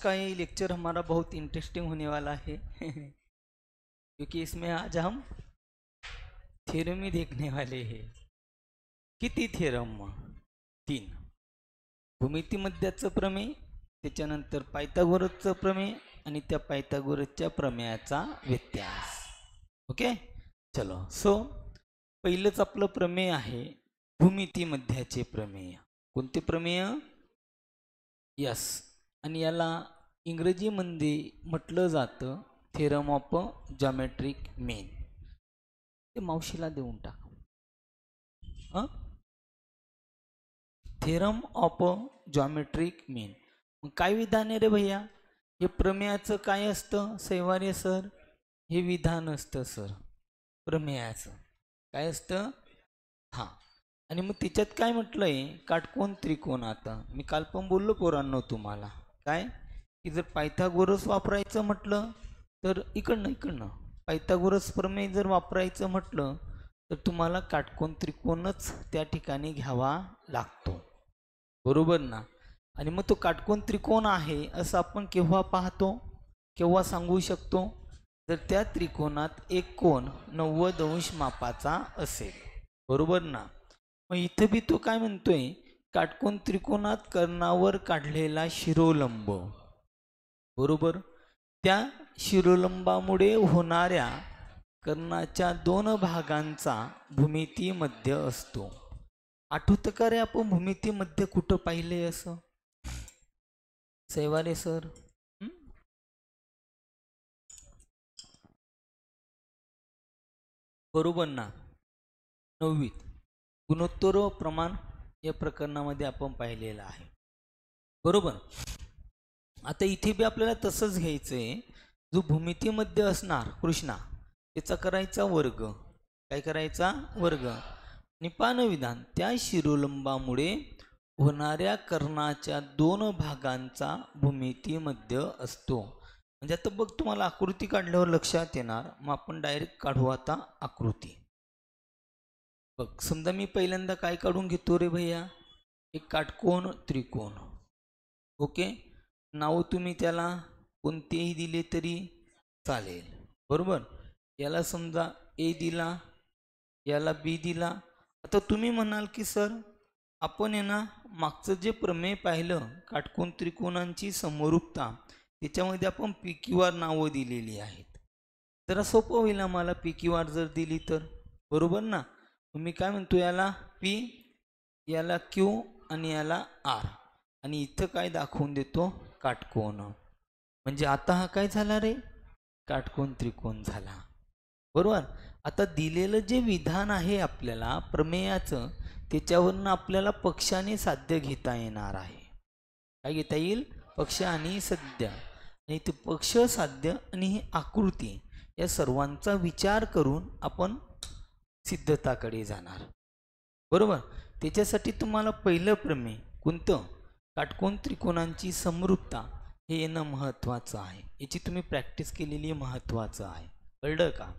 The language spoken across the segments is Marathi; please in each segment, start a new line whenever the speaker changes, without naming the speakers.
का ये लेक्चर हमारा बहुत इंटरेस्टिंग होने वाला है क्योंकि इसमें आज हम थ्योरम ही देखने वाले हैं। किती थ्योरम? 3. भूमितीमध्याचं प्रमेय, त्याच्यानंतर पायथागोरसचं प्रमेय आणि त्या पायथागोरसच्या प्रमेयाचा व्यत्यास. ओके, चलो. सो पहिलंच आपलं प्रमेय आहे भूमितीमध्याचे प्रमेय. कोणते प्रमेय? यस. आणि याला इंग्रजीमध्ये म्हटलं जातं थेरम ऑफ जॉमेट्रिक मीन. ते मावशीला देऊन टाक. थेरम ऑफ जॉमेट्रिक मीन. मग काय विधान आहे रे भैया? हे प्रमेयाचं काय असतं सैवारे सर? हे विधान असतं सर प्रमेयाचं. काय असतं? हां. आणि मग त्याच्यात काय म्हटलंय? काटकोन त्रिकोण. आता मी काल पण बोललो पोरांनो तुम्हाला काय की जर पायथागोरस वापरायचं म्हटलं तर इकडनं पायथागोरस प्रमेय जर वापरायचं म्हटलं तर तुम्हाला काटकोन त्रिकोणच त्या ठिकाणी घ्यावा लागतो, बरोबर ना? आणि मग तो काटकोन त्रिकोण आहे असं आपण केव्हा पाहतो, केव्हा सांगू शकतो? जर त्या त्रिकोणात एक कोण 90 अंश मापाचा असेल, बरोबर ना? मग इथं बी तो काय म्हणतोय? काटकोन त्रिकोणात कर्णावर काढलेला शिरोलंब, बरोबर, त्या शिरोलंबामुळे होणाऱ्या कर्णाच्या 2 भागांचा भूमिती मध्य असतो. आठवतं का रे आपण भूमिती मध्य कुठं पाहिले असं सैवारे सर? बरोबर ना? 9वीत गुणोत्तर प्रमाण या प्रकरणामध्ये आपण पाहिलेलं आहे, बरोबर. आता इथे बी आपल्याला तसंच घ्यायचंय. जो भूमितीमध्ये असणार कृष्णा त्याचा करायचा वर्ग. काय करायचा? वर्ग. निपान विधान त्या शिरोलंबामुळे होणाऱ्या कर्णाच्या 2 भागांचा भूमितीमध्ये असतो. म्हणजे आता बघ, तुम्हाला आकृती काढल्यावर लक्षात येणार. मग आपण डायरेक्ट काढू आता आकृती. बघ, समजा मी पहिल्यांदा काय काढून घेतो रे भैया? एक काटकोन त्रिकोण. ओके, नाव तुम्ही त्याला कोणतेही दिले तरी चालेल, बरोबर. याला समजा ए दिला, याला बी दिला. आता तुम्ही म्हणाल की सर आपण आहे ना मागचं जे प्रमेय पाहिलं काटकोन त्रिकोणांची समरूपता, त्याच्यामध्ये आपण पी क्यू आर नावं दिलेली आहेत. जरा सोपं होईल आम्हाला पी क्यू आर जर दिली तर, बरोबर ना? मी काय म्हणतो, याला पी, याला क्यू आणि याला आर, आणि इथं काय दाखवून देतो? काटकोन. म्हणजे आता हा काय झाला रे? काटकोन त्रिकोण झाला, बरोबर. आता दिलेलं जे विधान आहे आपल्याला प्रमेयाचं, त्याच्यावरनं आपल्याला पक्षाने साध्य घेता येणार आहे. काय घेता येईल? पक्ष आणि साध्य. आणि ते पक्ष, साध्य आणि ही आकृती या सर्वांचा विचार करून आपण सिद्धताकडे जाणार, बरोबर. त्याच्यासाठी तुम्हाला पहिलं प्रमेय कोणतं? काटकोन त्रिकोणांची समरूपता हे येणं महत्त्वाचं आहे. याची तुम्ही प्रॅक्टिस केलेली महत्त्वाचं आहे, कळलं का?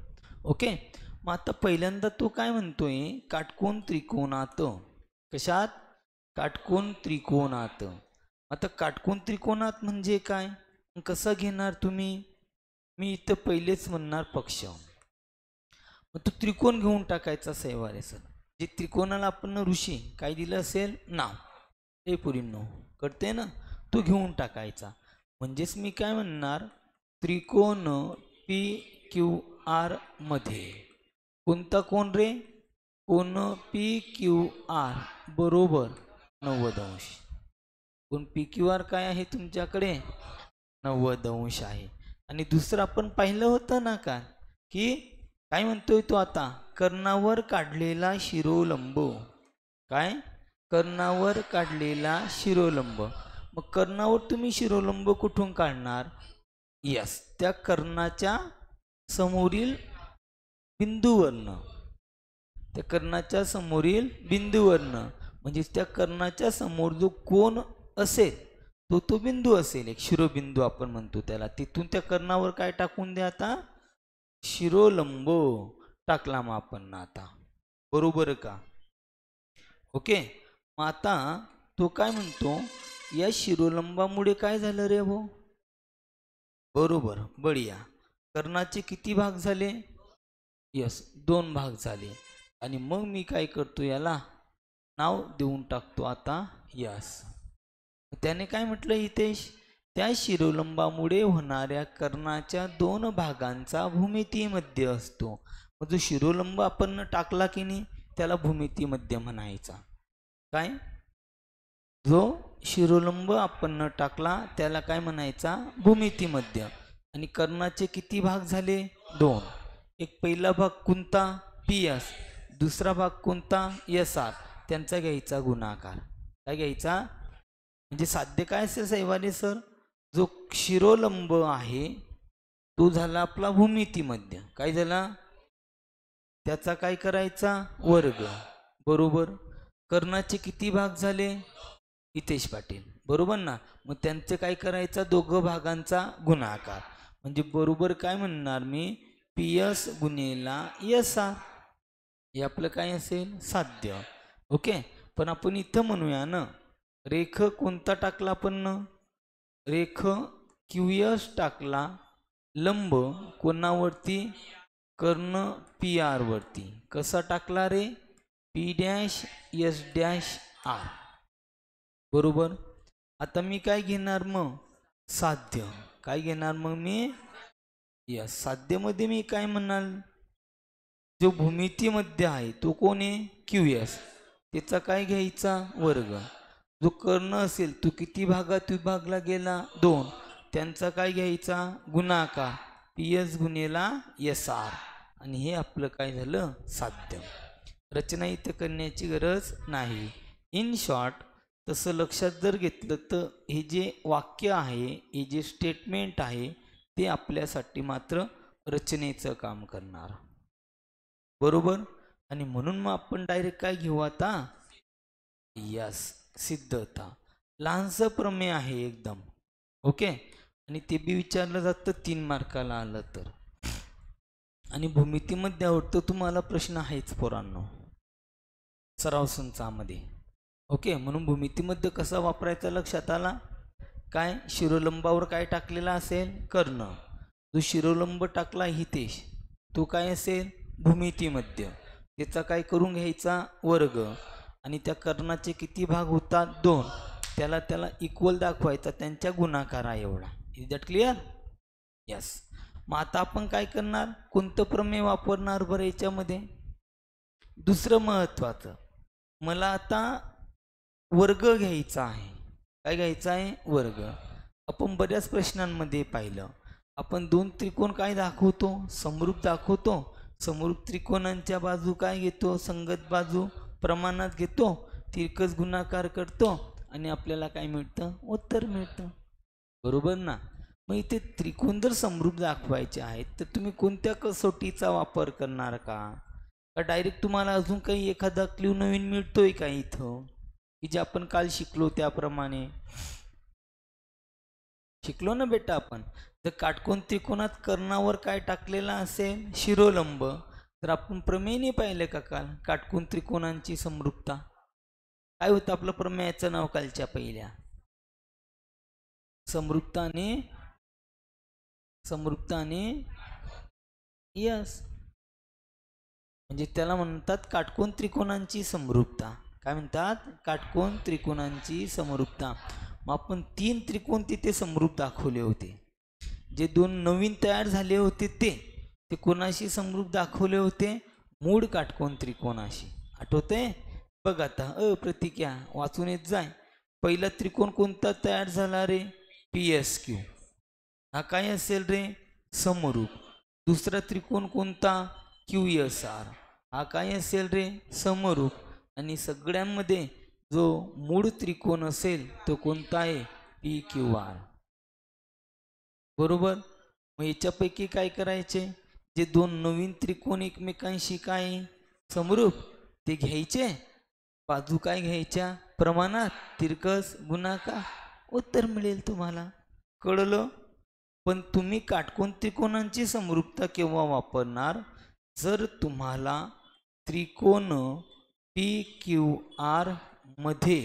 ओके. मग आता पहिल्यांदा तो काय म्हणतोय? काटकोन त्रिकोणात. कशात? काटकोन त्रिकोणात. आता काटकोन त्रिकोणात म्हणजे काय? कसं घेणार तुम्ही? मी इथं पहिलेच म्हणणार पक्ष. मग तो त्रिकोण घेऊन टाकायचा सैवारे सर. जे त्रिकोणाला आपण ऋषी काय दिलं असेल नाव, हे पुरींनो कळते ना, तो घेऊन टाकायचा. म्हणजेच मी काय म्हणणार? त्रिकोण पी क्यू आर मध्ये कोणता कोण रे? कोण पी क्यू आर बरोबर 90 अंश. कोण पी क्यू आर काय आहे तुमच्याकडे? 90 अंश आहे. आणि दुसरं आपण पाहिलं होतं ना का की काय म्हणतोय तो आता? कर्णावर काढलेला शिरोलंब. काय? कर्णावर काढलेला शिरोलंब. मग कर्णावर तुम्ही शिरोलंब कुठून काढणार? यस, त्या कर्णाच्या समोरील बिंदूवरनं. त्या कर्णाच्या समोरील बिंदूवरनं म्हणजे त्या कर्णाच्या समोर जो कोण असेल तो बिंदू असेल, एक शिरोबिंदू आपण म्हणतो त्याला. तिथून त्या कर्णावर काय टाकून द्या आता? शिरोलंब टाकला मग आपण आता, बरोबर का? ओके. मग आता तो काय म्हणतो? या शिरोलंबामुळे काय झालं रे हो? बरोबर, बढिया. कर्णाचे किती भाग झाले? यस, 2 भाग झाले. आणि मग मी काय करतो, याला नाव देऊन टाकतो आता यस. त्याने काय म्हटलं हितेश? त्या शिरोलंबामुळे होणाऱ्या कर्णाच्या 2 भागांचा भूमितीमध्ये असतो. मग जो शिरोलंब आपण टाकला की नाही, त्याला भूमितीमध्ये म्हणायचा. काय? जो शिरोलंब आपण न टाकला त्याला काय म्हणायचा? भूमितीमध्य. आणि कर्णाचे किती भाग झाले? 2. एक पहिला भाग कोणता? P S. दुसरा भाग कोणता? S R. त्यांचा घ्यायचा गुणाकार. काय घ्यायचा? म्हणजे साध्य काय असेल साहेबाने सर? जो शिरोलंब आहे तो झाला आपला भूमितीमध्य. काय झाला? त्याचा काय करायचा? वर्ग. बरोबर. कर्णाचे किती भाग झाले? हितेश पाटील. बरोबर ना? मग त्यांचे काय करायचा? 2 भागांचा गुणाकार. म्हणजे बरोबर काय म्हणणार मी? पी एस गुणेला एस आर. हे आपलं काय असेल? साध्य. ओके. पण आपण इथं म्हणूया ना, रेख कोणता टाकला आपण? रेख क्यू एस टाकला. लंब कोणावरती? कर्ण पी आर वरती. कसा टाकला रे? P dash S dash R. बरोबर. आता मी काय घेणार मग? साध्य. काय घेणार मग मी? यस, साध्यमध्ये मी काय म्हणाल? जो भूमितीमध्ये आहे तो कोण आहे? Q S. त्याचा काय घ्यायचा? वर्ग. जो कर्ण असेल तो किती भागात विभागला गेला? 2. त्यांचा काय घ्यायचा? गुणाकार. पी एस गुणेला एस आर. आणि हे आपलं काय झालं? साध्य. रचना इथं करण्याची गरज नाही. इन शॉर्ट, तसं लक्षात जर घेतलं तर हे जे वाक्य आहे, हे जे स्टेटमेंट आहे, ते आपल्यासाठी मात्र रचनेचं काम करणार. बरोबर. आणि म्हणून मग आपण डायरेक्ट काय घेऊ आता? यस, सिद्धता. लहानसं प्रमेय आहे एकदम. ओके. आणि ते बी विचारलं जातं 3 मार्काला आलं तर. आणि भूमितीमध्ये आवडतं तुम्हाला प्रश्न आहेच पोरांनो, सराव संचामध्ये. ओके. म्हणून भूमितीमध्ये कसा वापरायचा लक्षात आला? काय? शिरोलंबावर काय टाकलेला असेल? कर्ण. जो शिरोलंब टाकला हितेश, तो काय असेल? भूमितीमध्ये. त्याचा काय करून घ्यायचा? वर्ग. आणि त्या कर्णाचे किती भाग होतात? 2. त्याला इक्वल दाखवायचा त्यांच्या गुणाकारा एवढा. Is that clear? यस. मग आता आपण काय करणार? कोणतं प्रमेय वापरणार बरं याच्यामध्ये? दुसरं महत्वाचं, मला आता वर्ग घ्यायचा आहे. काय घ्यायचा आहे? वर्ग. आपण बऱ्याच प्रश्नांमध्ये पाहिलं, आपण 2 त्रिकोण काय दाखवतो? समरूप दाखवतो. समरूप त्रिकोणांच्या बाजू काय घेतो? संगत बाजू प्रमाणात घेतो. तिरकस गुणाकार करतो आणि आपल्याला काय मिळतं? उत्तर मिळतं. बरोबर ना? मग इथे त्रिकोण जर समरूप दाखवायचे आहेत तर तुम्ही कोणत्या कसोटीचा वापर करणार का डायरेक्ट तुम्हाला अजून काही एखादा क्ल्यू नवीन मिळतोय का इथं, की जे आपण काल शिकलो त्याप्रमाणे? शिकलो ना बेटा आपण. जर काटकोन त्रिकोणात कर्णावर काय टाकलेला असेल? शिरोलंब. तर आपण प्रमेयने पाहिलं का काल काटकोन त्रिकोणांची समरूपता? काय होतं आपलं प्रमेयाचं नाव कालच्या पहिल्या? समरूपता आणि यस, म्हणजे त्याला म्हणतात काटकोन त्रिकोणांची समरूपता. काय म्हणतात? काटकोन त्रिकोणांची समरूपता. मग आपण 3 त्रिकोण तिथे समरूप दाखवले होते. जे 2 नवीन तयार झाले होते ते कोणाशी समरूप दाखवले होते? मूळ काटकोन त्रिकोणाशी. आठवतंय? बघ आता प्रतिक्या वाचून येत जाय. पहिला त्रिकोण कोणता तयार झाला रे? P S Q. हा काय असेल रे? समरूप. दुसरा त्रिकोण कोणता? Q S R. हा काय असेल रे? समरूप. आणि सगळ्यांमध्ये जो मूळ त्रिकोण असेल तो कोणता आहे? P Q R. बरोबर. मग याच्यापैकी काय करायचे? जे 2 नवीन त्रिकोण एकमेकांशी काय समरूप ते घ्यायचे. बाजू काय घ्यायच्या? प्रमाणात. तिरकस गुणाकार. उत्तर मिळेल तुम्हाला. कळलं? पण तुम्ही काटकोन त्रिकोणांची समरूपता केव्हा वापरणार? जर तुम्हाला त्रिकोण पी क्यू आर मध्ये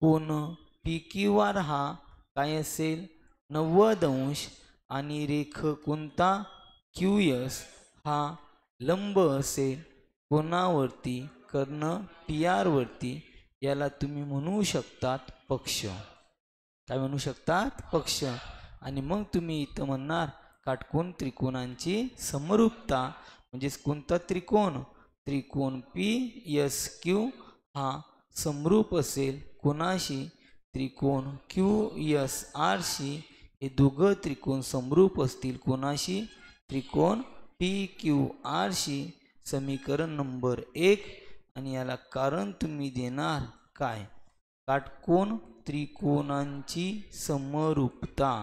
कोण पी क्यू आर हा काय असेल? 90 अंश आणि रेख कोणता QS हा लंब असेल कोणावरती कर्ण PR वरती, याला तुम्ही म्हणू शकतात पक्ष. काय म्हणू शकतात पक्ष. आणि मग तुम्ही इथं म्हणणार काटकोन त्रिकोणांची समरूपता म्हणजेच कोणता त्रिकोण, त्रिकोण PSQ हा समरूप असेल कोणाशी, त्रिकोण QSR शी. हे दोघं त्रिकोण समरूप असतील कोणाशी, त्रिकोण PQR शी. समीकरण नंबर 1. आणि याला कारण तुम्ही देणार काय, काटकोन त्रिकोणांची समरूपता.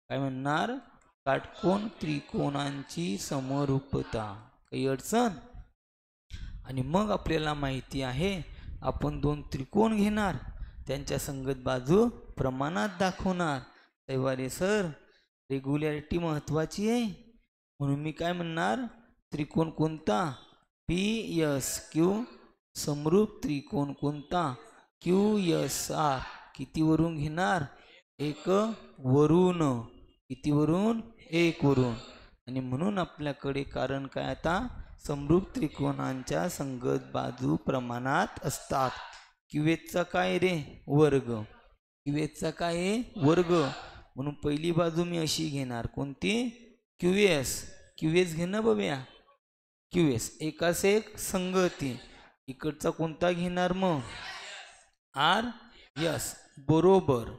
काय म्हणणार, काटकोन त्रिकोणांची समरूपता. काही अडचण. आणि मग आपल्याला माहिती आहे आपण दोन त्रिकोण घेणार, त्यांच्या संगत बाजू प्रमाणात दाखवणार. तैवारे सर रेग्युलॅरिटी महत्वाची आहे, म्हणून मी काय म्हणणार, त्रिकोण कोणता PSQ समरूप त्रिकोण कोणता QSR. किती वरून घेणार, 1 वरून. किती वरून, 1 वरून. आणि म्हणून आपल्याकडे कारण काय आता, समरूप त्रिकोणांच्या संगत बाजू प्रमाणात असतात. QSचा काय रे, वर्ग. QSचा काय आहे, वर्ग. म्हणून पहिली बाजू मी अशी घेणार, कोणती, QS घेणं बघूया. QS एकास एक संगती. इकडचा कोणता घेणार मग, RS बरोबर.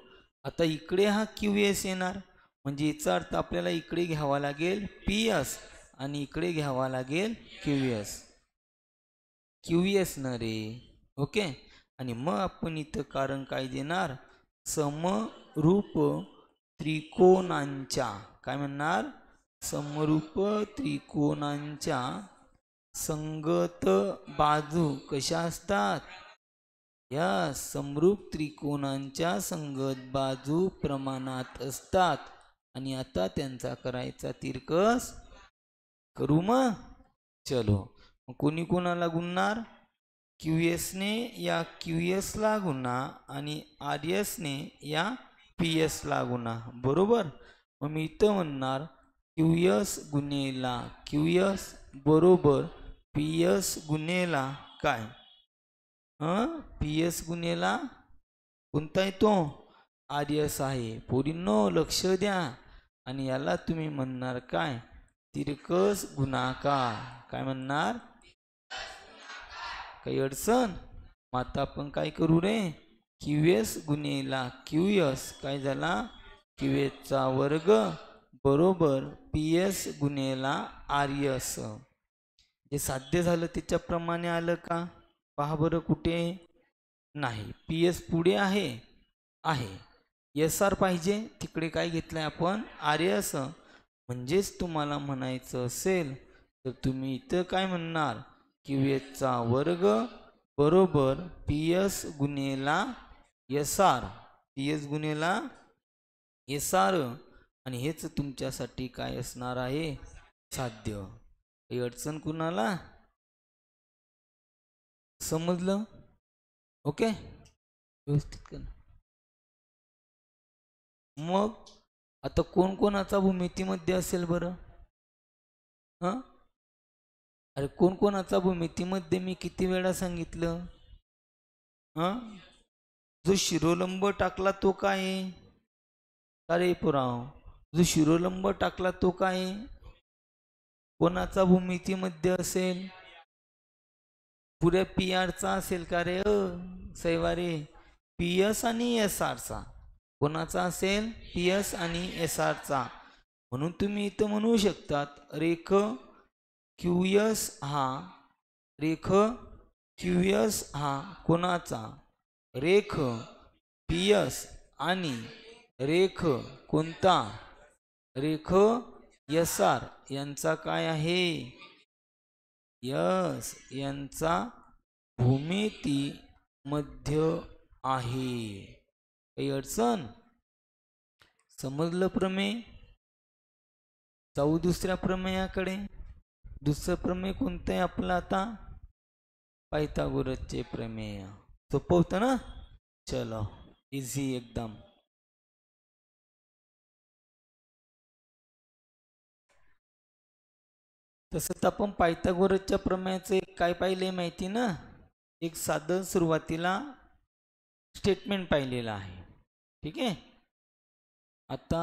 आता इकडे हा QS येणार, म्हणजे याचा अर्थ आपल्याला इकडे घ्यावा लागेल PS आणि इकडे घ्यावा लागेल QS न रे. ओके. आणि मग आपण इथं कारण काय देणार, समरूप त्रिकोणांच्या, काय म्हणणार, समरूप त्रिकोणांच्या संगत बाजू कशा असतात, या समरूप त्रिकोणांच्या संगत बाजू प्रमाणात असतात. आणि आता त्यांचा करायचा तिरकस करू मग. चलो, कोणी कोणाला गुणणार, QS ने या QS ला गुणा आणि RS ने या PS ला गुणा. बरोबर. मग मी इथं म्हणणार QS गुणेला QS बरोबर PS गुणेला काय, PS गुणेला कोणता येतो, RS आहे. पोरींनो लक्ष द्या. आणि याला तुम्ही म्हणणार काय, तिरकस गुणाकार. काय म्हणणार, काही अडचण. मग आता आपण काय करू रे, QS गुणेला QS काय झाला, QS चा वर्ग बरोबर PS गुणेला RS. जे साध्य झालं त्याच्याप्रमाणे आलं का, पहा बरं कुठे नाही. PS पुढे आहे, SR पाहिजे, तिकडे काय घेतलंय आपण, RS. म्हणजेच तुम्हाला म्हणायचं असेल तर तुम्ही इथं काय म्हणणार, QS चा वर्ग बरोबर PS गुणेला SR. PS गुणेला SR. आणि हेच तुमच्यासाठी काय असणार आहे, साध्य. काही अडचण कुणाला, समजलं. ओके, व्यवस्थित कर. मग आता कोण कोणाचा भूमितीमध्ये असेल बरं, अरे कोण कोणाचा भूमितीमध्ये मी किती वेळा सांगितलं, जो शिरोलंब टाकला तो काय, अरे पुराव, जो शिरोलंब टाकला तो काय, कोणाचा भूमितीमध्ये असेल, पुऱ्या PR चा असेल का रे, सैवारे PS आणि SR चा. कोणाचा असेल, PS आणि SR चा. म्हणून तुम्ही इथं म्हणू शकतात रेख QS हा कोणाचा, रेख PS आणि रेख कोणता, रेख SR यांचा काय आहे, यांचा भूमिती मध्य आहे. काही अडचण, समजलं प्रमेय. जाऊ दुसऱ्या प्रमेयाकडे. दुसरं प्रमेय कोणतं आहे आपलं आता, पायथागोरसचे प्रमेय. सोपं होतं ना. चलो, इझी एकदम. तसंच आपण पायथागोरसच्या प्रमेयाचं एक काय पाहिलंय माहिती ना, एक साधं सुरुवातीला स्टेटमेंट पाहिलेलं आहे. ठीक आहे. आता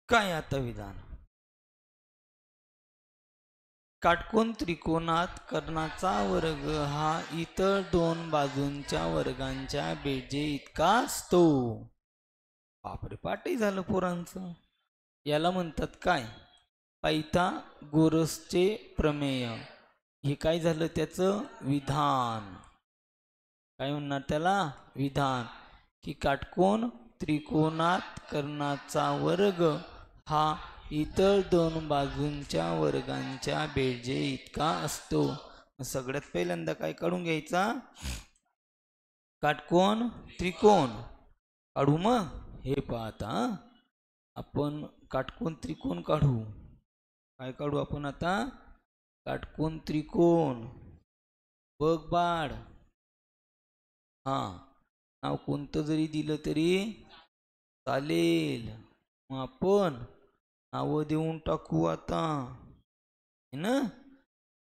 काय आता विधान, काटकोन त्रिकोणात कर्णाचा वर्ग हा इतर दोन बाजूंच्या वर्गांच्या बेरजे इतका असतो. बापरे, पाठही झालं पोरांचं. याला म्हणतात काय, पायथागोरसचे प्रमेय. हे काय झालं, त्याचं विधान. काय म्हणणार त्याला, विधान. की काटकोन त्रिकोणात कर्णाचा वर्ग हा इतर दोन बाजूंच्या वर्गांच्या बेरजे इतका असतो. सगळ्यात पहिल्यांदा काय काढून घ्यायचा, काटकोन त्रिकोण काढू. मग हे पाहता आपण काटकोन त्रिकोण काढू. काय काढू आपण आता, काटकोन त्रिकोण. बघ बाळ, हा नाव कोणतं जरी दिलं तरी चालेल. मग आपण नाव देऊन टाकू आता, है ना.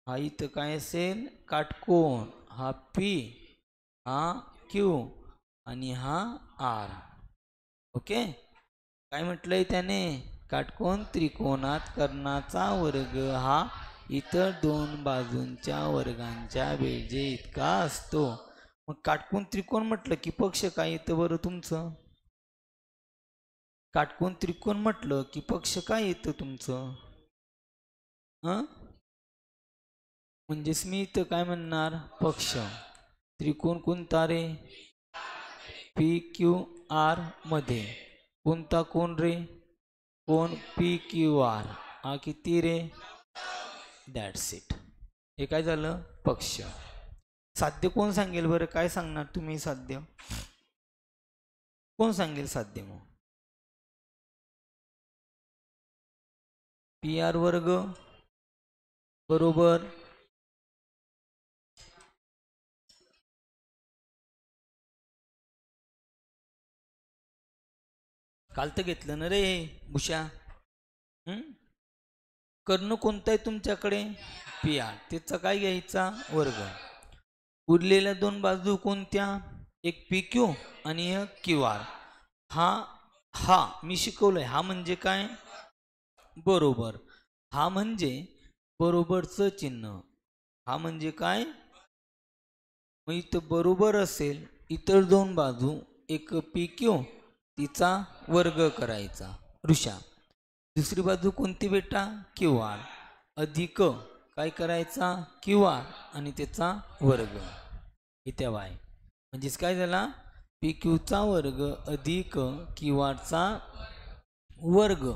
हा इथं काय असेल, काटकोन. हा पी, हा क्यू आणि हा आर. ओके. काय म्हटलंय त्याने, काटकोन त्रिकोणात कर्णाचा वर्ग हा इतर दोन बाजूंच्या वर्गांच्या बेरजे इतका असतो. मग काटकोन त्रिकोण म्हटलं की पक्ष काय येतं बरं तुमचं, काटकोन त्रिकोण म्हटलं की पक्ष काय येतं तुमचं. म्हणजेच मी इथं काय म्हणणार, पक्ष. त्रिकोण कोणता रे, पी क्यू आर मध्ये कोणता कोण रे, कोण पी क्यू आर. हा किती रे, दॅट्स इट. हे काय झालं, पक्ष. साध्य कोण सांगेल बरं, काय सांगणार तुम्ही साध्य, कोण सांगेल साध्य. मग पी आर वर्ग बरोबर काल तर घेतलं ना रे भूषा. कर्ण कोणता आहे तुमच्याकडे, पी आर, त्याचा काय घ्यायचा, वर्ग. उरलेल्या दोन बाजू कोणत्या, एक पी क्यू आणि एक क्यू आर. हा हा मी शिकवलंय, हा म्हणजे काय, बरोबर. हा म्हणजे बरोबरचं चिन्ह. हा म्हणजे काय, मग इथं बरोबर असेल, इतर दोन बाजू एक पी क्यू तिचा वर्ग करायचा ऋषा. दुसरी बाजू कोणती बेटा, क्यू आर, अधिक काय करायचा, क्यू आर आणि त्याचा वर्ग. इथे वाय म्हणजेच काय झाला, पी क्यूचा वर्ग अधिक क्यू आरचा वर्ग.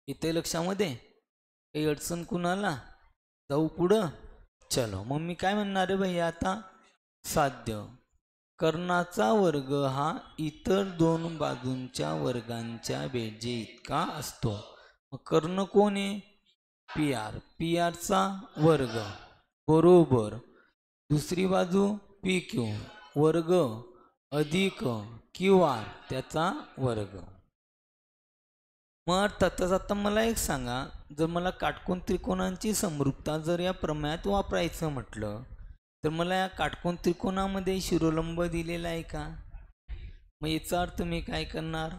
इथे लक्षामध्ये काही अडचण कुणाला, जाऊ पुढं. चलो मग मी काय म्हणणार आहे भैया आता, साध्य. कर्णाचा वर्ग हा इतर दोन बाजूंच्या वर्गांच्या बेरजे इतका असतो. मग कर्ण कोण आहे, पी आर, पी आरचा वर्ग बरोबर दुसरी बाजू पी क्यू वर्ग अधिक क्यू आर त्याचा वर्ग. मग अर्थातच आता मला एक सांगा, जर मला काटकोन त्रिकोणांची समरूपता जर या प्रमेयात वापरायचं म्हटलं, तर मला या काटकोन त्रिकोणामध्ये शिरोलंब दिलेला आहे का. मग याचा अर्थ मी काय करणार,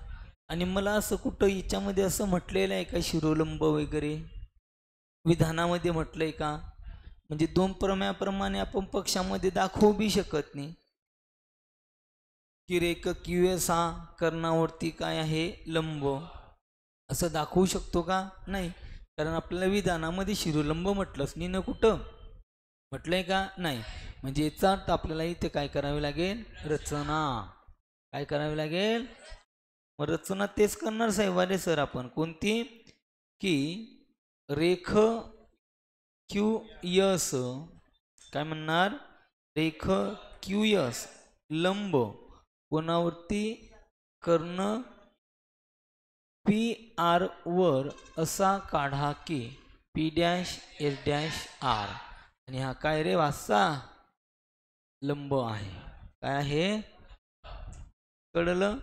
आणि मला असं कुठं याच्यामध्ये असं म्हटलेलं आहे का शिरोलंब वगैरे, विधानामध्ये म्हटलंय का. म्हणजे दोन प्रमेयाप्रमाणे आपण पक्षामध्ये दाखवू बी शकत नाही की रेख क्यू एस हा कर्णावरती काय आहे, लंब, असं दाखवू शकतो का, नाही. कारण आपल्याला विधानामध्ये शिरोलंब म्हटलंच नाही ना, कुठं म्हटलंय का, नाही. म्हणजे याचा अर्थ आपल्याला इथे काय करावे लागेल, रचना. काय करावी लागेल, मग रचना तेच करणार साहेबारे सर आपण, कोणती, की रेख क्यू एस काय म्हणणार, रेख क्यू एस लंब कोणावरती कर्ण पी आर वर असा काढा की P dash S dash R. आणि हा काय रे वाचा लंब आहे. काय आहे कळलं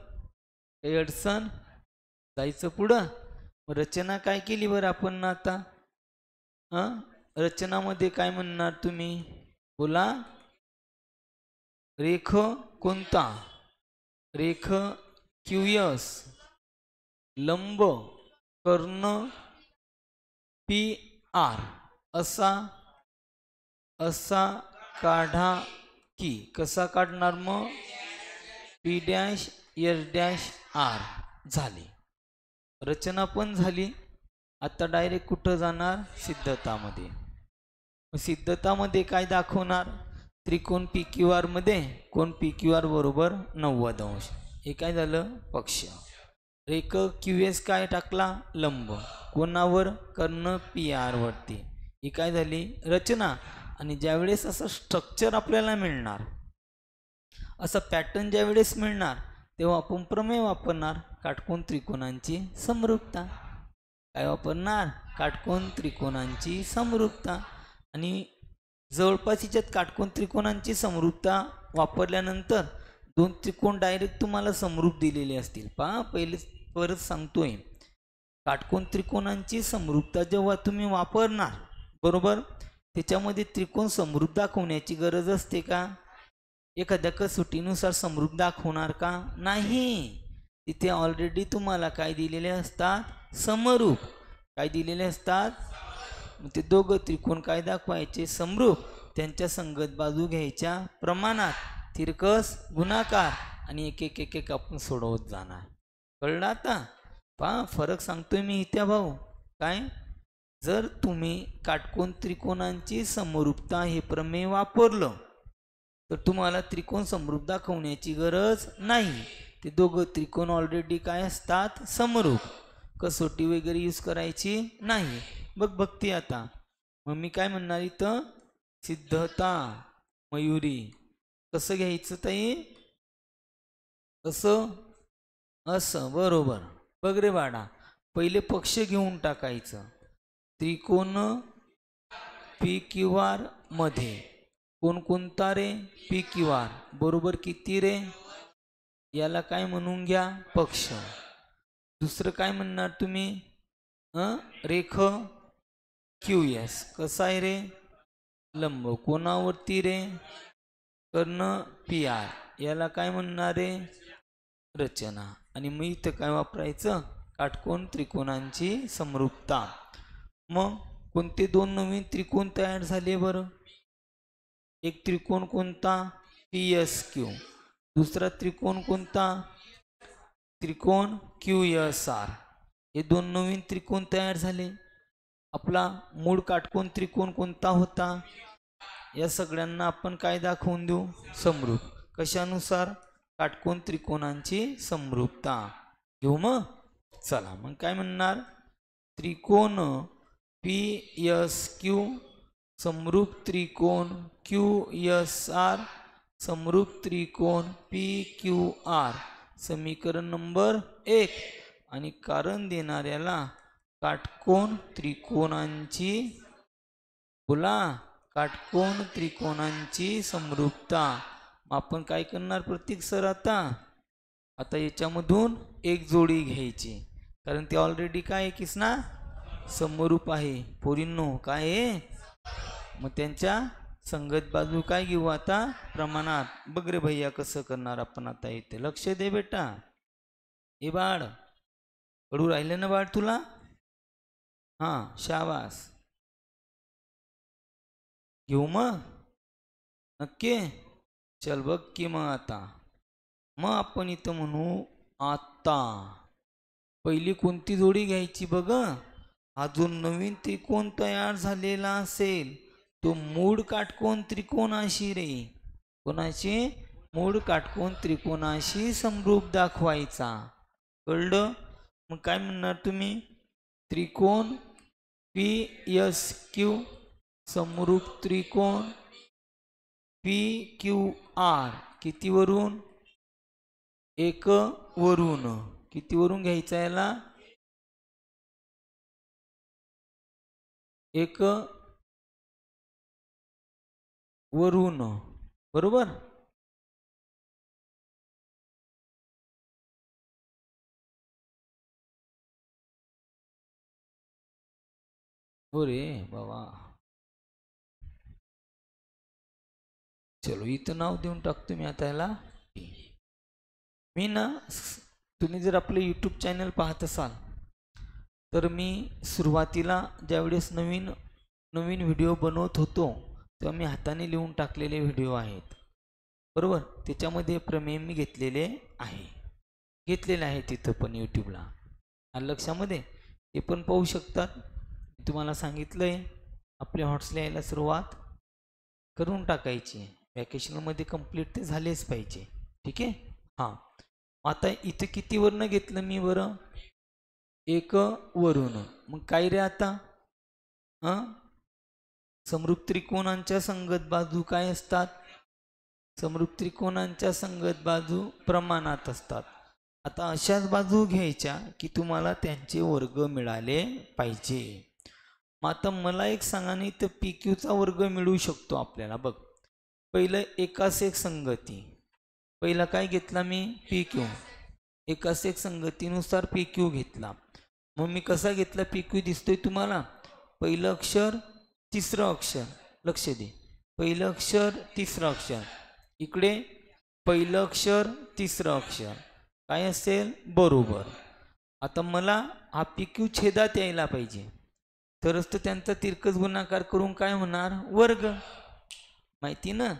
अडचण जायचं पुढं. रचना काय केली बरं आपण ना आता रचनामध्ये काय म्हणणार तुम्ही बोला. रेख कोणता रेख क्यूएस लंब कर्ण पी आर असा असा काढा की. कसा काढणार मग P dash S dash R. झाली रचना पण झाली. आता डायरेक्ट कुठं जाणार सिद्धतामध्ये. सिद्धतामध्ये काय दाखवणार त्रिकोण पी क्यू आर मध्ये कोण पी क्यू आर बरोबर 90 अंश. हे काय झालं पक्ष. रेख क्यू एस काय टाकला लंब कोणावर कर्ण पी आर वरती. ही काय झाली रचना. आणि ज्यावेळेस असं स्ट्रक्चर आपल्याला मिळणार असं पॅटर्न ज्यावेळेस मिळणार तेव्हा आपण प्रमेय वापरणार काटकोन त्रिकोणांची समरूपता. काय वापरणार काटकोन त्रिकोणांची समरूपता. आणि जवळपास याच्यात काटकोन त्रिकोणांची समरूपता वापरल्यानंतर दोन त्रिकोण डायरेक्ट तुम्हाला समरूप दिलेले असतील. पहा पहिले परत सांगतोय काटकोन त्रिकोणांची समरूपता जेव्हा तुम्ही वापरणार बरोबर त्याच्यामध्ये त्रिकोण समरूप दाखवण्याची गरज असते का. एखाद्या कसोटीनुसार समरूप दाखवणार का नाही. तिथे ऑलरेडी तुम्हाला काय दिलेले असतात समरूप. काय दिलेले असतात ते दोघं त्रिकोण काय दाखवायचे समरूप. त्यांच्या संगत बाजू घ्यायच्या प्रमाणात तिरकस गुणाकार आणि एक एक एक एक आपण सोडवत जाणार. कळलं आता पहा फरक सांगतोय मी इथे भाऊ. काय जर तुम्ही काटकोन त्रिकोणांची समरूपता हे प्रमेय वापरलं तर तुम्हाला त्रिकोण समरूप दाखवण्याची गरज नाही. ते दोघं त्रिकोण ऑलरेडी काय असतात समरूप. कसोटी वगैरे यूज करायची नाही. बघ भक्ती आता मग मी काय म्हणणार इथं सिद्धता मयुरी कसं घ्यायचं ताई असं असं बरोबर. बघ रे बाळा पहिले पक्ष घेऊन टाकायचं. त्रिकोण पी क्यू आर मध्ये कोणकोणता रे पी क्यू आर बरोबर किती रे याला काय म्हणून घ्या पक्ष. दुसरं काय म्हणणार तुम्ही रेख क्यू एस कसा आहे रे लंब कोणावरती रे कर्ण पी आर याला काय म्हणणार रे रचना. आणि मग इथं काय वापरायचं काटकोन त्रिकोणांची समरूपता. मग कोणते दोन नवीन त्रिकोण तयार झाले बरं. एक त्रिकोण कोणता पी एस क्यू. दुसरा त्रिकोण कोणता त्रिकोण क्यू एस आर. हे दोन नवीन त्रिकोण तयार झाले. आपला मूळ काटकोन त्रिकोण कोणता होता. या सगळ्यांना आपण काय दाखवून देऊ समरूप. कशानुसार काटकोन त्रिकोणांची समरूपता घेऊ. मग चला मग काय म्हणणार त्रिकोण पी एस क्यू समरूप त्रिकोण क्यू एस आर समरूप त्रिकोण पी क्यू आर. समीकरण नंबर 1. आणि कारण देणाऱ्याला काटकोन त्रिकोणांची बोला काटकोन त्रिकोणांची समरूपता. आपण काय करणार प्रतीक सर आता याच्यामधून एक जोडी घ्यायची कारण ती ऑलरेडी काय आहे किसना समरूप आहे. पोरींनो काय आहे मग त्यांच्या संगत बाजू काय घेऊ आता प्रमाणात. बघ रे भैया कसं करणार आपण आता इथे लक्ष दे बेटा. हे बाळ कडू राहिलं ना बाळ तुला शाबास घेऊ मग नक्की. चल बघ की मग आपण इथं म्हणू आता पहिली कोणती जोडी घ्यायची बघ. हा जो नवीन त्रिकोण तयार झालेला असेल तो मूळ काटकोन त्रिकोणाशी रे कोणाशी मूळ काटकोन त्रिकोणाशी समरूप दाखवायचा. कळलं. मग काय म्हणणार तुम्ही त्रिकोण पी एस क्यू समरूप त्रिकोण पी क्यू आर कितीवरून? 1 वरून. कितीवरून घ्यायचा याला? 1 वरून. बरोबर. हो रे बाबा. चलो इथं नाव देऊन टाकतो मी आता याला. मी ना, तुम्ही जर आपलं यूट्यूब चॅनल पाहत असाल तर मी सुरुवातीला ज्यावेळेस नवीन नवीन व्हिडिओ बनवत होतो तेव्हा मी हाताने लिहून टाकलेले व्हिडिओ आहेत. बरोबर. त्याच्यामध्ये प्रमेय मी घेतलेले आहे तिथं पण यूट्यूबला. आणि लक्षामध्ये ते पण पाहू शकतात. तुम्हाला सांगितलंय आपल्या हॉट्सला यायला सुरुवात करून टाकायची. वॅकेशनमध्ये कंप्लीट ते झालेच पाहिजे. ठीक आहे. हां, आता इथं कितीवरनं घेतलं मी बरं? 1 वरून. मग काय रे आता? समरूप त्रिकोणांच्या संगत बाजू काय असतात? समरूप त्रिकोणांच्या संगत बाजू प्रमाणात असतात. आता अशाच बाजू घ्यायच्या की तुम्हाला त्यांचे वर्ग मिळाले पाहिजे. मग आता मला एक सांगा नाही तर पी क्यूचा वर्ग मिळू शकतो आपल्याला. बघ, पहिलं एकास एक संगती. पहिला काय घेतला मी? P Q. एकास एक संगतीनुसार पी क्यू घेतला. मग मी कसा घेतला पी क्यू दिसतोय तुम्हाला? पहिलं अक्षर तिसरं अक्षर. लक्ष दे. पहिलं अक्षर तिसरं अक्षर. इकडे पहिलं अक्षर तिसरं अक्षर. काय असेल? बरोबर. आता मला हा पी क्यू छेदात यायला पाहिजे, तरच तर त्यांचा तिरकस गुणाकार करून काय होणार? वर्ग. माहिती ना?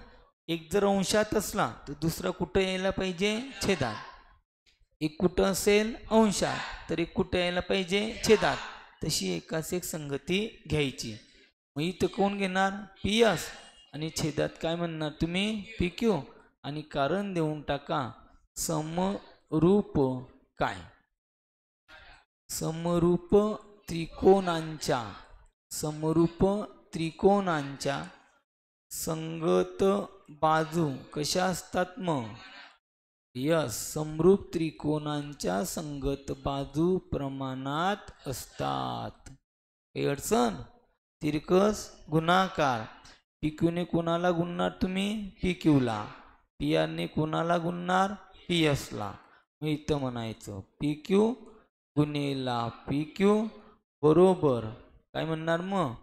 एक जर अंशात असला तर दुसरा कुठं यायला पाहिजे? छेदात. एक कुठं असेल? अंशात. तर एक कुठं यायला पाहिजे? छेदात. तशी एकास एक संगती घ्यायची. मग इथं कोण घेणार? P S. आणि छेदात काय म्हणणार तुम्ही? P Q. आणि कारण देऊन टाका समरूप काय? समरूप त्रिकोणांच्या संगत बाजू कशा असतात मग? यस, समरूप त्रिकोणांच्या संगत बाजू प्रमाणात असतात. काही अडचण? तिरकस गुणाकार. पी क्यूने कोणाला गुणणार तुम्ही? पी क्यूला. पी आरने कोणाला गुणणार? पी एसला. मग इथं म्हणायचं पी क्यू गुणेला पी क्यू बरोबर काय म्हणणार मग?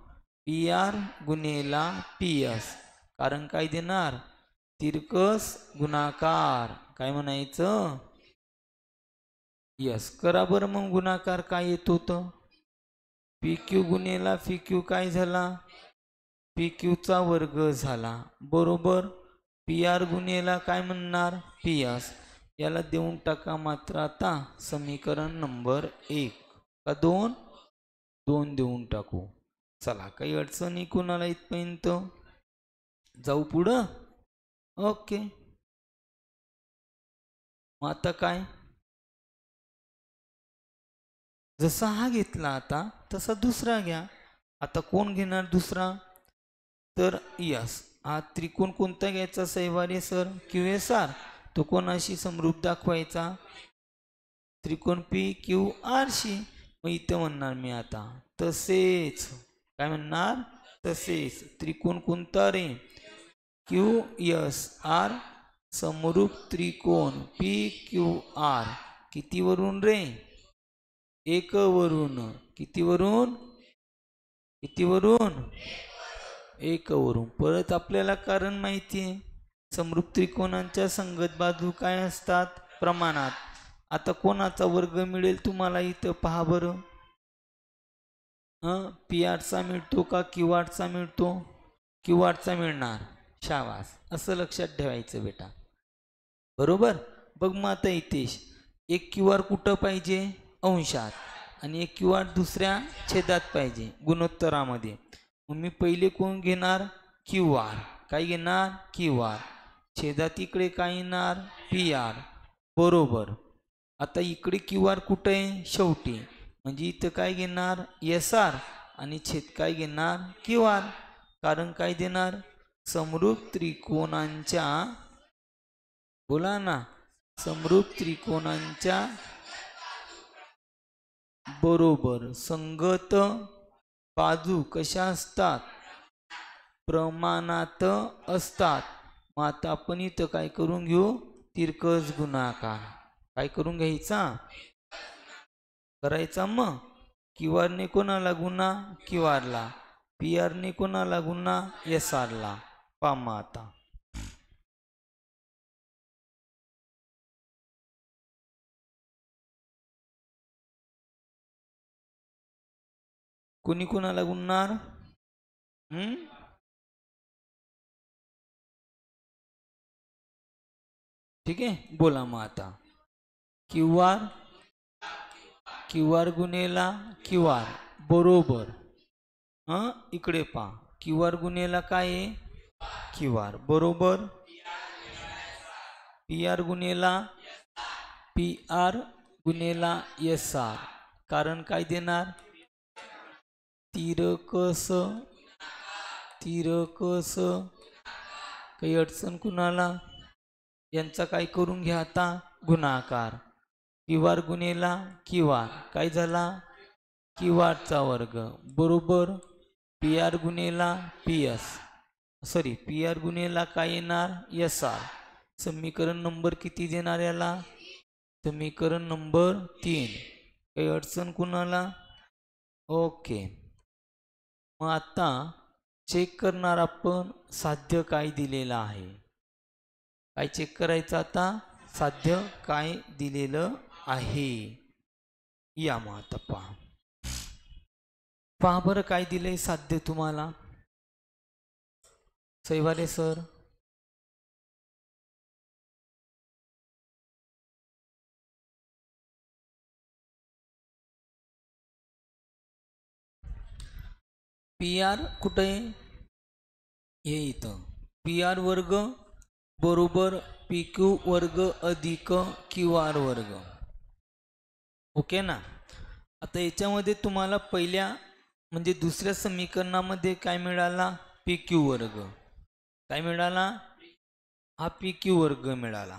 पी आर गुणेला पी एस. कारण काय देणार? तिरकस गुणाकार. काय म्हणायचं? यस. करा बरं मग गुणाकार काय येत होतं? पी क्यू गुणेला पी क्यू काय झाला? पी क्यूचा वर्ग झाला. बरोबर. पी आर गुणेला काय म्हणणार? P S. याला देऊन टाका मात्र आता समीकरण नंबर 1 का 2? 2 देऊन टाकू. चला, काही अडचणी कोणाला इथपर्यंत? जाऊ पुढं. ओके. मग आता काय? जसा हा घेतला आता तसा दुसरा घ्या. आता कोण घेणार दुसरा? तर यस. हा त्रिकोण कोणता घ्यायचा सैवारी सर? Q S R. तो कोणाशी समरूप दाखवायचा? त्रिकोण पी क्यू आर शी. मग इथं म्हणणार मी आता तसेच. काय म्हणणार? तसेच. त्रिकोण कोणता रे? क्यू एस आर समरूप त्रिकोण पी क्यू आर कितीवरून रे? 1 वरून. कितीवरून? 1 वरून. परत आपल्याला कारण माहिती आहे, समरूप त्रिकोणांच्या संगत बाजू काय असतात? प्रमाणात. आता कोणाचा वर्ग मिळेल तुम्हाला इथं पहा बरं. पी आरचा मिळतो का क्यू आरचा मिळतो? क्यू आरचा मिळणार. शाबास. असं लक्षात ठेवायचं बेटा. बरोबर. बघ मग आता इथेश एक क्यू आर कुठं पाहिजे? अंशात. आणि एक क्यू आर दुसऱ्या छेदात पाहिजे गुणोत्तरामध्ये. मग मी पहिले कोण घेणार? Q R. काय घेणार? Q R. छेदात इकडे काय येणार? P R. बरोबर. आता इकडे क्यू आर कुठं आहे? शेवटी. म्हणजे इथं काय घेणार? S R. आणि छेद काय घेणार? Q R. कारण काय देणार? समरूप त्रिकोणांच्या, बोला ना, समरूप त्रिकोणांच्या बरोबर संगत बाजू कशा असतात, प्रमाणात असतात. मग आता आपण इथं काय करून घेऊ, तिरकस गुणाकार काय करून घ्यायचा, करायचा. मग क्यू ने कोणाला गुणा, क्यू ला, पी ने कोणाला गुणा, एस ला. पामा आता कोणी कोणाला गुणणार, ठीक आहे. बोला मग आता क्यू आर गुणेला क्यू आर बरोबर, इकडे पहा क्यू आर गुणेला काय आहे, क्यू आर बरोबर पी आर गुणेला पी आर गुणेला एस आर. कारण काय देणार, तिरकस, तिरकस. काही अडचण कुणाला, यांचा काय करून घ्या आता, गुणाकार. क्यू आर गुणेला क्यू आर काय झाला, क्यू आरचा वर्ग बरोबर पी आर गुणेला P S, sorry P R गुणेला काय येणार, एस आर. समीकरण नंबर किती देणार याला, समीकरण नंबर 3. काही अडचण कुणाला, ओके. मग आता चेक करणार आपण साध्य काय दिलेलं आहे, काय चेक करायचं आता, साध्य काय दिलेलं आहे. या मग आता पहा, पहा बरं काय दिलंय साध्य तुम्हाला, सैवाले सर. पी आर कुठे, हे इथं पी आर वर्ग बरोबर पी क्यू वर्ग अधिक क्यू आर वर्ग. ओके ना. आता याच्यामध्ये तुम्हाला पहिल्या म्हणजे दुसऱ्या समीकरणामध्ये काय मिळाला, पी क्यू वर्ग काय मिळाला, हा पी क्यू वर्ग मिळाला.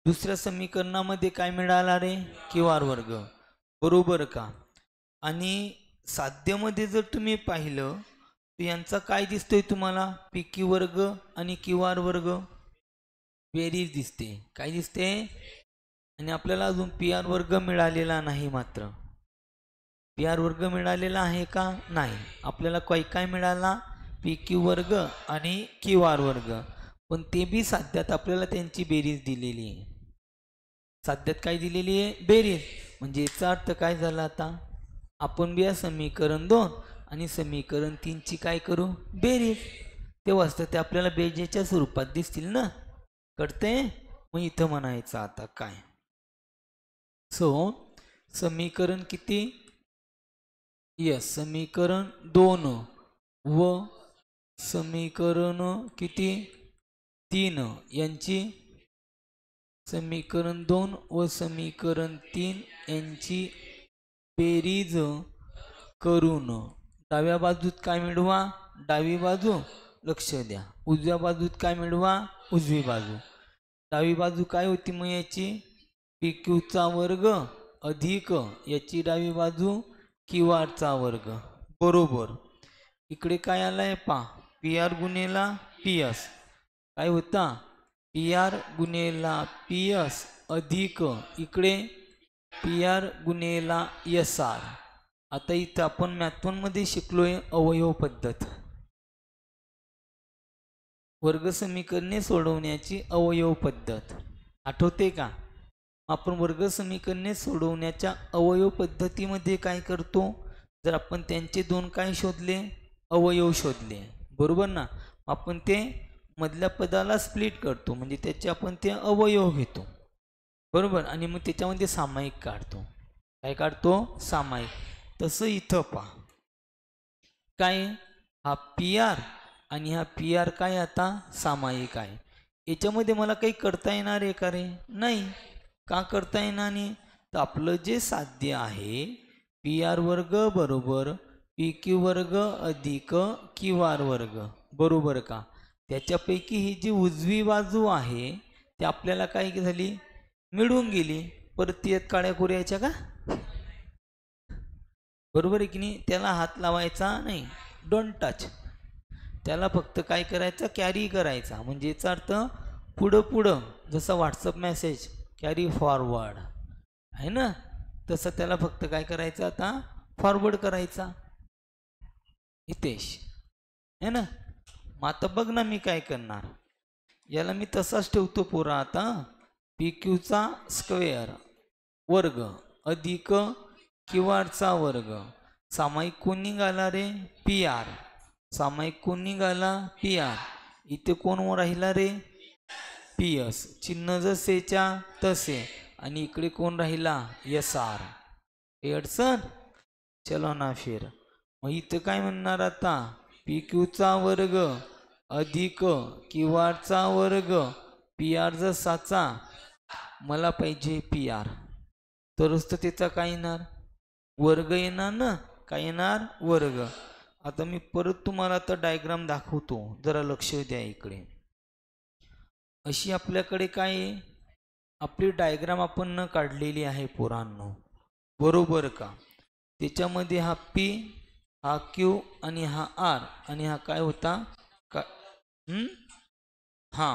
दुसऱ्या समीकरणामध्ये काय मिळाला रे, क्यू आर वर्ग बरोबर का. आणि साध्यमध्ये जर तुम्ही पाहिलं तर यांचा काय दिसतोय तुम्हाला, पी क्यू वर्ग आणि क्यू आर वर्ग बेरीज दिसते, काय दिसते. आणि आपल्याला अजून पी आर वर्ग मिळालेला नाही, मात्र पी आर वर्ग मिळालेला आहे का, नाही. आपल्याला काय मिळाला, पी क्यू वर्ग आणि क्यू आर वर्ग. पण ते बी साध्यात आपल्याला त्यांची बेरीज दिलेली आहे. साध्यात काय दिलेली आहे, बेरीज. म्हणजे याचा अर्थ काय झाला, आता आपण बी समीकरण 2 आणि समीकरण 3 ची काय करू, बेरीज. तेव्हाच तर ते आपल्याला बेरजेच्या स्वरूपात दिसतील ना, कळते. मग इथं म्हणायचं आता काय, समीकरण किती, यस समीकरण 2 व समीकरण किती 3 यांची, समीकरण 2 व समीकरण 3 यांची बेरीज करून डाव्या बाजूत काय मिळवा, डावी बाजू, लक्ष द्या. उजव्या बाजूत काय मिळवा, उजवी बाजू. डावी बाजू काय होती मग याची, पी क्यूचा वर्ग अधिक याची डावी बाजू क्यू आरचा वर्ग बरोबर. इकडे काय आलाय पा, पी आर गुणेला पी एस काय होता, पी आर गुणेला पी एस अधिक इकडे पी आर गुणेला एस आर. आता इथं आपण मॅथ 1 मध्ये शिकलोय अवयव पद्धत, वर्ग समीकरणे सोडवण्याची अवयव पद्धत, आठवते का. आपण वर्ग समीकरणे सोडवण्याच्या अवयव पद्धतीमध्ये काय करतो, जर आपण त्यांचे दोन काय शोधले, अवयव शोधले बरोबर ना, आपण ते मधल्या पदाला स्प्लिट करतो, म्हणजे त्याचे आपण ते अवयव घेतो बरोबर. आणि मग त्याच्यामध्ये सामायिक काढतो, काय काढतो, सामायिक. तसं इथं पहा काय, हा पी आर आणि हा पी आर काय आता सामायिक आहे. याच्यामध्ये मला काही करता येणार आहे का रे, नाही. का करता येणार नाही, तर आपलं जे साध्य आहे पी आर वर्ग बरोबर पी क्यू वर्ग अधिक क्यू आर वर्ग बरोबर का, त्याच्यापैकी ही जी उजवी बाजू आहे ती आपल्याला काय झाली, मिळून गेली. परत ती काळ्या कोऱ्याच्या का, बरोबर आहे की नाही. त्याला हात लावायचा नाही, डोंट टच. त्याला फक्त काय करायचं, कॅरी करायचा. म्हणजे याचा अर्थ पुढं पुढं, जसं व्हॉट्सअप मेसेज कॅरी फॉरवर्ड आहे ना, तसं त्याला फक्त काय करायचं, आता फॉरवर्ड करायचा. हितेश है ना. मग आता बघ ना मी काय करणार, याला मी तसाच ठेवतो पुरा. आता पी क्यूचा स्क्वेअर वर्ग अधिक क्यूआरचा वर्ग, सामायिक कोण निघाला रे, पी आर. सामायिक कोण निघाला, पी आर. इथे कोण राहिला रे, पी एस. चिन्ह जसेच्या तसे. आणि इकडे कोण राहिला, एस आर. हे अडचण, चलो ना फिर. मग इथं काय म्हणणार आता, पी क्यूचा वर्ग अधिक क्यू आरचा वर्ग, पी आर जसाचा, मला पाहिजे पी आर, तरच तर त्याचा काय येणार, वर्ग येणार ना. काय येणार, वर्ग. आता मी परत तुम्हाला आता डायग्राम दाखवतो, जरा लक्ष द्या इकडे. अशी आपल्याकडे काय आहे, आपली डायग्राम आपण न काढलेली आहे पोरांनो, बरोबर का. त्याच्यामध्ये हा पी, हा क्यू आणि हा आर, आणि हा काय होता का, हा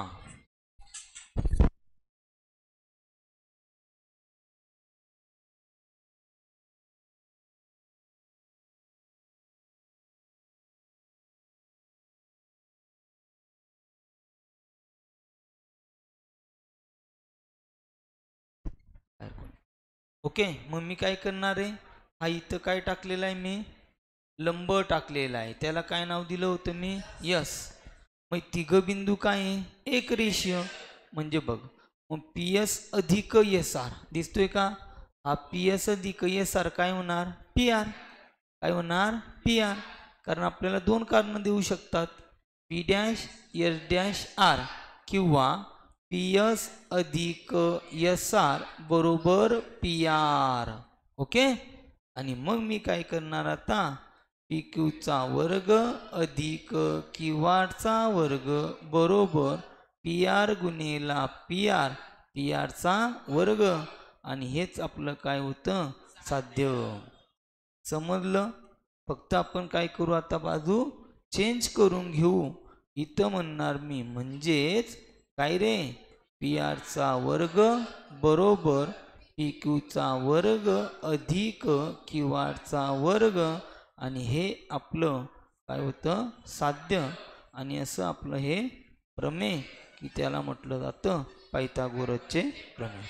ओके. मग मी काय करणार आहे, हा इथं काय टाकलेला आहे, मी लंब टाकलेला आहे, त्याला काय नाव दिलं होतं मी, यस. मग तिघ बिंदू काय आहे, एक रेषीय. म्हणजे बघ, मग पी एस अधिक एस आर दिसतोय का, हा पी एस अधिक एस आर काय होणार, पी आर. काय होणार, पी आर. कारण आपल्याला दोन कारण देऊ शकतात, P dash S dash R किंवा पी एस अधिक एस आर बरोबर पी आर. ओके. आणि मग मी काय करणार आता, पी क्यूचा वर्ग अधिक क्यू आरचा वर्ग बरोबर पी आर गुणिला पी आर, पी आरचा वर्ग. आणि हेच आपलं काय होतं, साध्य. समजलं. फक्त आपण काय करू, आता बाजू चेंज करून घेऊ. इथं म्हणणार मी म्हणजेच काय रे, पी आरचा वर्ग बरोबर पी क्यूचा वर्ग अधिक क्यू आरचा वर्ग. आणि हे आपलं काय होतं, साध्य. आणि असं आपलं हे प्रमेय, की त्याला म्हटलं जातं पायथागोरसचे प्रमेय.